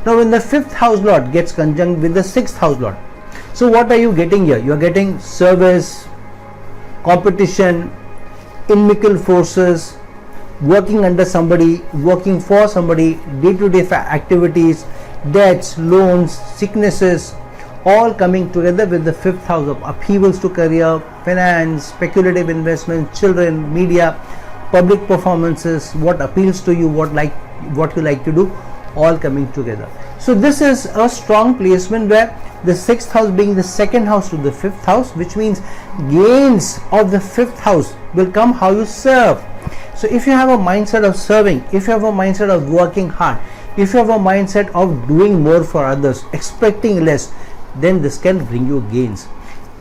Now when the 5th house lord gets conjunct with the 6th house lord, so what are you getting here? You are getting service, competition, inimical forces, working under somebody, working for somebody, day-to-day activities, debts, loans, sicknesses, all coming together with the 5th house of upheavals to career, finance, speculative investments, children, media, public performances, what appeals to you, what you like to do, all coming together. So this is a strong placement where the 6th house being the second house to the 5th house, which means gains of the 5th house will come how you serve. So if you have a mindset of serving, if you have a mindset of working hard, if you have a mindset of doing more for others, expecting less, then this can bring you gains.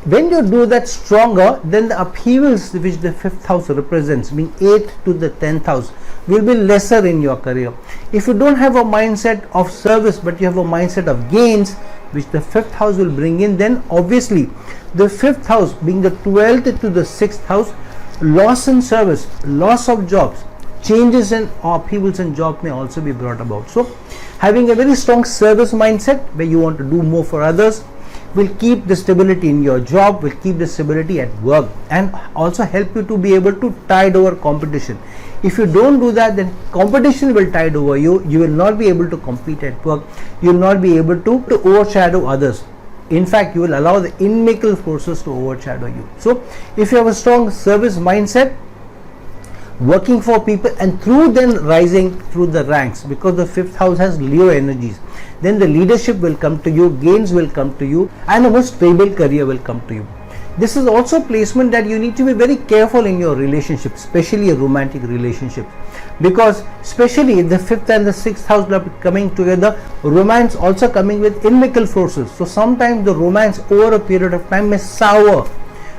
When you do that stronger, then the upheavals which the 5th house represents, being 8 to the 10th house, will be lesser in your career. If you don't have a mindset of service but you have a mindset of gains which the 5th house will bring in, then obviously the 5th house being the 12th to the 6th house, loss in service, loss of jobs, changes in upheavals in job may also be brought about. So having a very strong service mindset where you want to do more for others will keep the stability in your job, will keep the stability at work, and also help you to be able to tide over competition. If you don't do that, then competition will tide over you. You will not be able to compete at work. You will not be able to overshadow others. In fact, you will allow the inimical forces to overshadow you. So if you have a strong service mindset, working for people and through then rising through the ranks, because the 5th house has Leo energies, then the leadership will come to you, gains will come to you, and a more stable career will come to you. This is also placement that you need to be very careful in your relationship, especially a romantic relationship, because especially if the 5th and the 6th house are coming together, romance also coming with inimical forces. So sometimes the romance over a period of time may sour,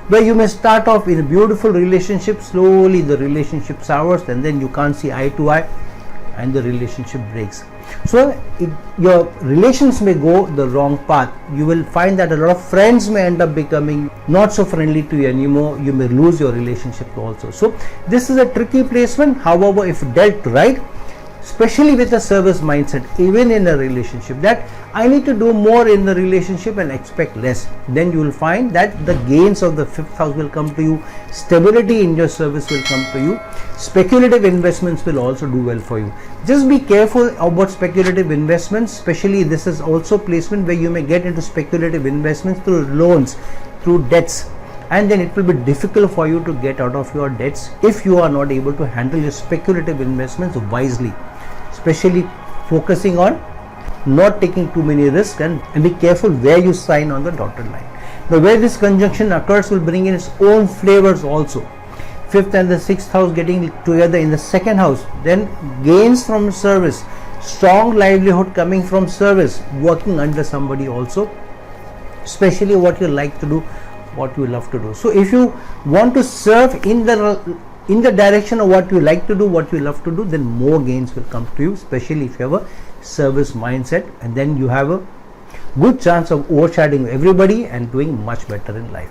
where you may start off in a beautiful relationship, slowly the relationship sours and then you can't see eye to eye and the relationship breaks. So your relations may go the wrong path. You will find that a lot of friends may end up becoming not so friendly to you anymore. You may lose your relationship also. So this is a tricky placement. However, if dealt right, especially with a service mindset, even in a relationship, that I need to do more in the relationship and expect less, then you will find that the gains of the 5th house will come to you, stability in your service will come to you, speculative investments will also do well for you. Just be careful about speculative investments, especially this is also placement where you may get into speculative investments through loans, through debts, and then it will be difficult for you to get out of your debts if you are not able to handle your speculative investments wisely, especially focusing on not taking too many risks, and be careful where you sign on the dotted line. The way this conjunction occurs will bring in its own flavors also. 5th and the 6th house getting together in the 2nd house, then gains from service, strong livelihood coming from service, working under somebody also, especially what you like to do, what you love to do. So if you want to serve in the direction of what you like to do, what you love to do, then more gains will come to you, especially if you have a service mindset, and then you have a good chance of overshadowing everybody and doing much better in life.